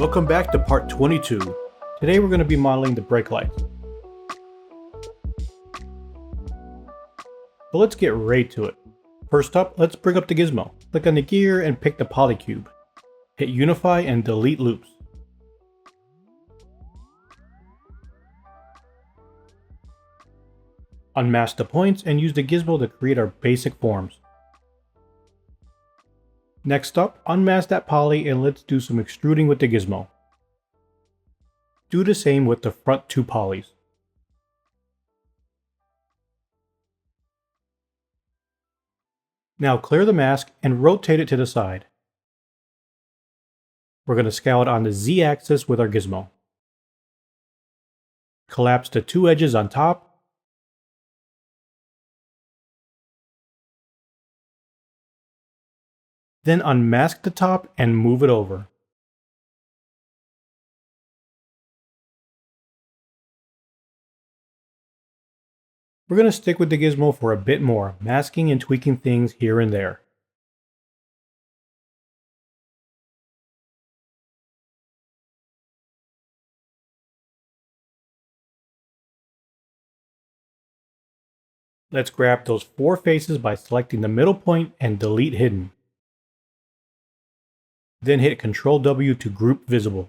Welcome back to part 22. Today we're going to be modeling the brake lights. So let's get right to it. First up, let's bring up the gizmo. Click on the gear and pick the polycube. Hit Unify and delete loops. Unmask the points and use the gizmo to create our basic forms. Next up, unmask that poly and let's do some extruding with the gizmo. Do the same with the front two polys. Now clear the mask and rotate it to the side. We're going to scale it on the Z-axis with our gizmo. Collapse the two edges on top. Then unmask the top and move it over. We're going to stick with the gizmo for a bit more, masking and tweaking things here and there. Let's grab those four faces by selecting the middle point and delete hidden. Then hit Ctrl W to group visible.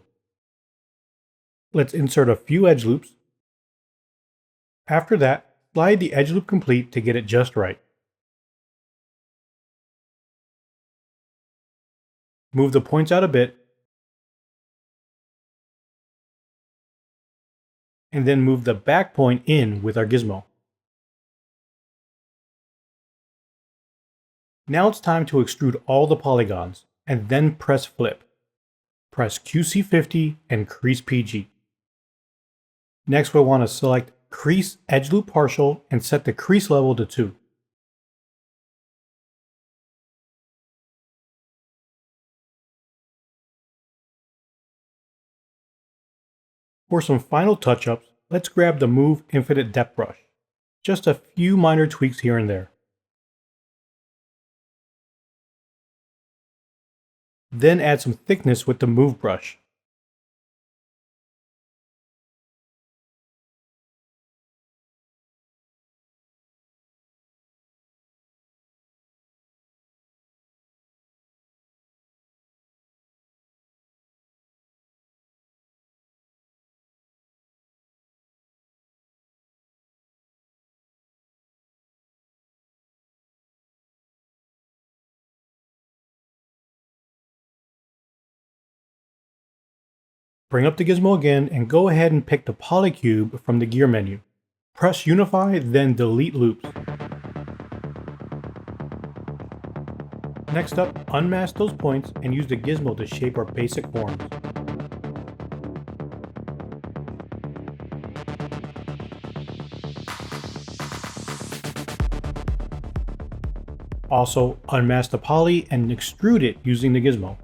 Let's insert a few edge loops. After that, slide the edge loop complete to get it just right. Move the points out a bit, and then move the back point in with our gizmo. Now it's time to extrude all the polygons, and then press flip. Press QC50 and crease PG. Next we'll want to select crease edge loop partial and set the crease level to 2. For some final touch-ups, let's grab the Move Infinite Depth brush. Just a few minor tweaks here and there. Then add some thickness with the Move brush. Bring up the gizmo again and go ahead and pick the polycube from the gear menu. Press Unify, then delete loops. Next up, unmask those points and use the gizmo to shape our basic forms. Also, unmask the poly and extrude it using the gizmo.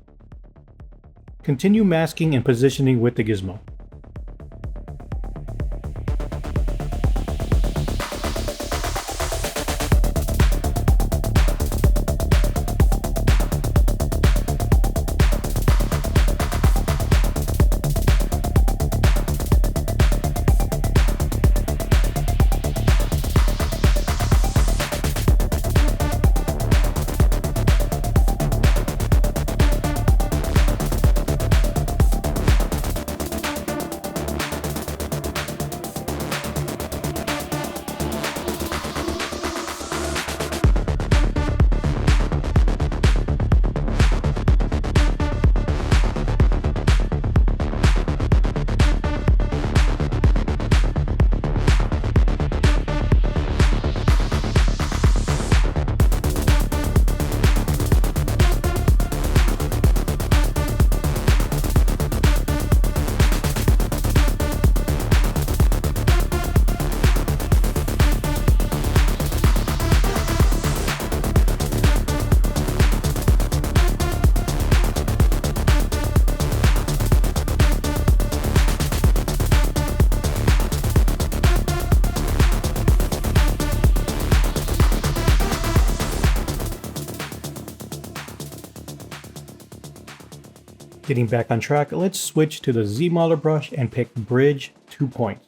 Continue masking and positioning with the gizmo. Getting back on track, let's switch to the ZBrush and pick Bridge 2 points.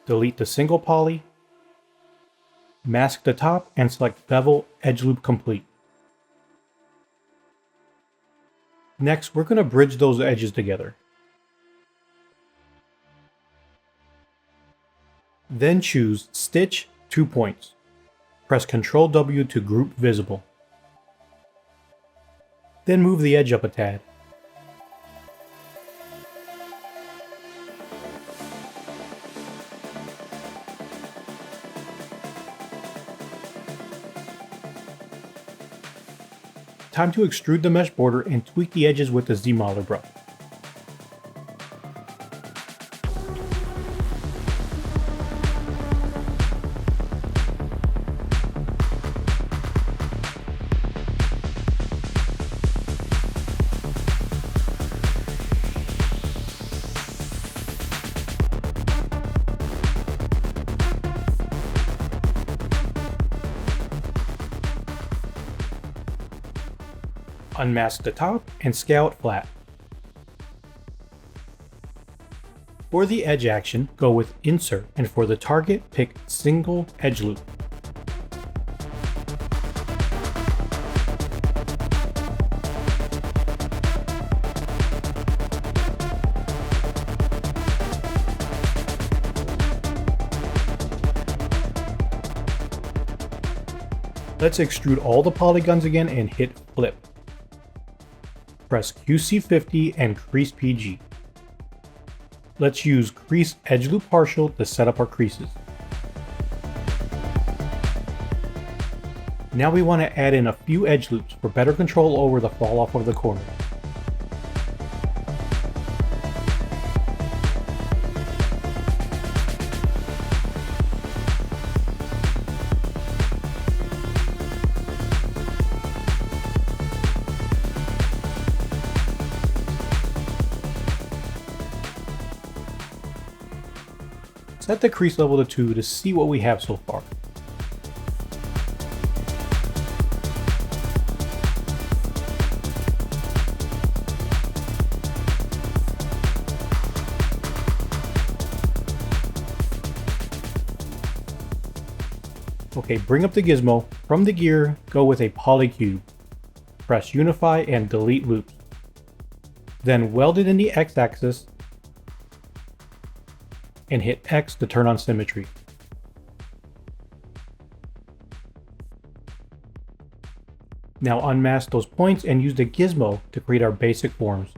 Delete the single poly, mask the top, and select Bevel Edge Loop Complete. Next, we're going to bridge those edges together. Then choose Stitch 2 points. Press Ctrl W to group visible. Then move the edge up a tad. Time to extrude the mesh border and tweak the edges with the ZBrush. Unmask the top and scale it flat. For the edge action, go with Insert, and for the target, pick Single Edge Loop. Let's extrude all the polygons again and hit Flip. Press QC50 and Crease PG. Let's use Crease Edge Loop Partial to set up our creases. Now we want to add in a few edge loops for better control over the fall off of the corner. Set the crease level to 2 to see what we have so far. Okay, bring up the gizmo. From the gear, go with a polycube. Press Unify and delete loops. Then weld it in the X-axis and hit X to turn on symmetry. Now unmask those points and use the gizmo to create our basic forms.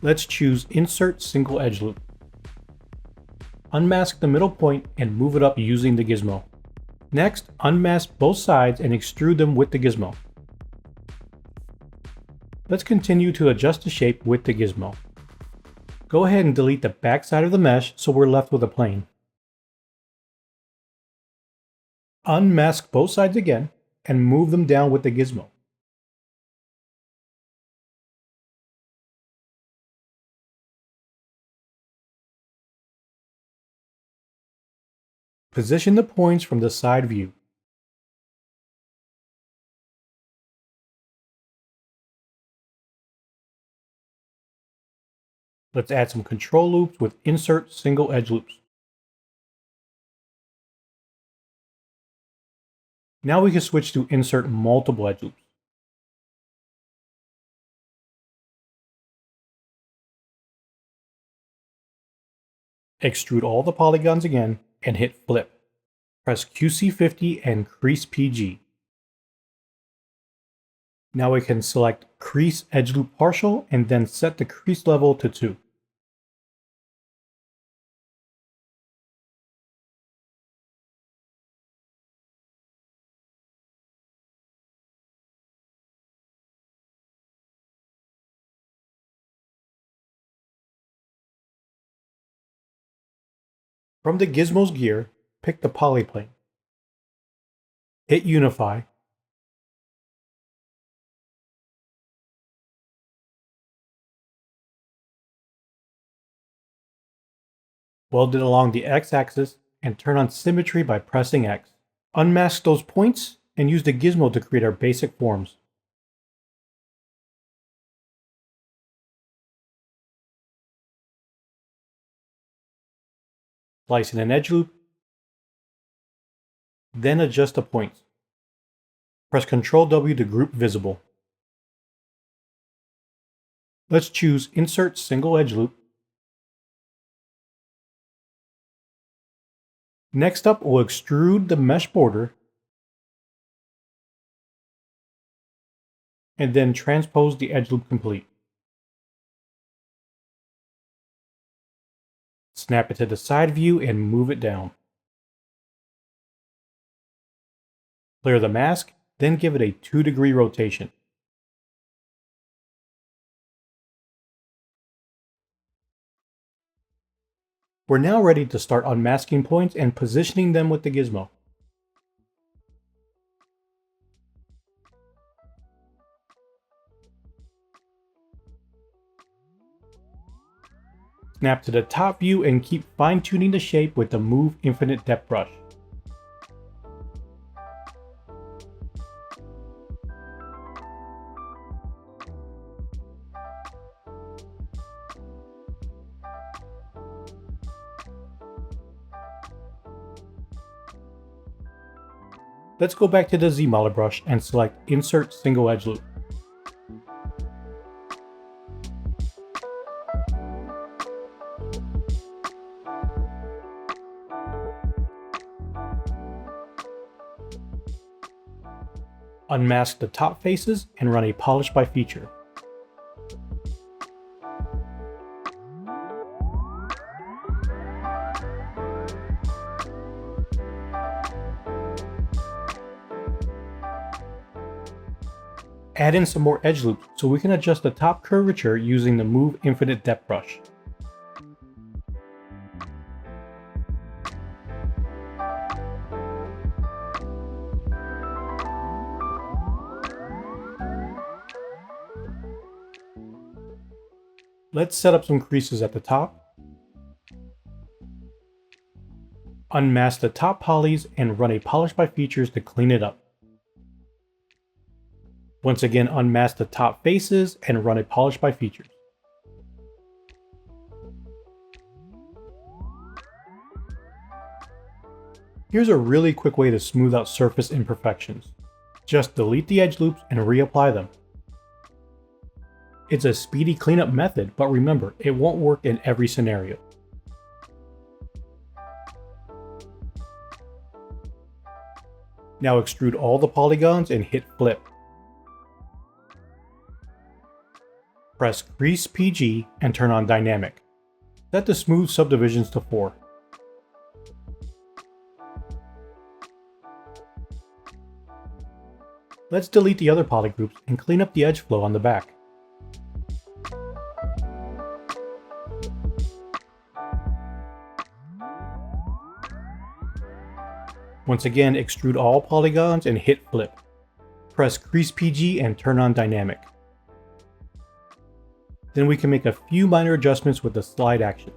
Let's choose Insert Single Edge Loop. Unmask the middle point and move it up using the gizmo. Next, unmask both sides and extrude them with the gizmo. Let's continue to adjust the shape with the gizmo. Go ahead and delete the back side of the mesh so we're left with a plane. Unmask both sides again and move them down with the gizmo. Position the points from the side view. Let's add some control loops with Insert Single Edge Loops. Now we can switch to Insert Multiple Edge Loops. Extrude all the polygons again and hit Flip. Press QC50 and Crease PG. Now we can select Crease Edge Loop Partial and then set the crease level to 2. From the gizmo's gear, pick the polyplane. Hit Unify. Weld it along the x-axis and turn on Symmetry by pressing X. Unmask those points and use the gizmo to create our basic forms. Slice in an edge loop, then adjust the points. Press Ctrl W to group visible. Let's choose Insert Single Edge Loop. Next up, we'll extrude the mesh border and then transpose the edge loop complete. Snap it to the side view and move it down. Clear the mask, then give it a 2-degree rotation. We're now ready to start unmasking points and positioning them with the gizmo. Snap to the top view and keep fine-tuning the shape with the Move Infinite Depth brush. Let's go back to the ZBrush and select Insert Single Edge Loop. Unmask the top faces and run a polish by feature. Add in some more edge loops so we can adjust the top curvature using the Move Infinite Depth brush. Let's set up some creases at the top. Unmask the top polys and run a polish by features to clean it up. Once again, unmask the top faces and run a polish by features. Here's a really quick way to smooth out surface imperfections. Just delete the edge loops and reapply them. It's a speedy cleanup method, but remember, it won't work in every scenario. Now extrude all the polygons and hit flip. Press Crease PG and turn on Dynamic. Set the smooth subdivisions to 4. Let's delete the other poly groups and clean up the edge flow on the back. Once again, extrude all polygons and hit flip. Press Crease PG and turn on Dynamic. Then we can make a few minor adjustments with the slide action.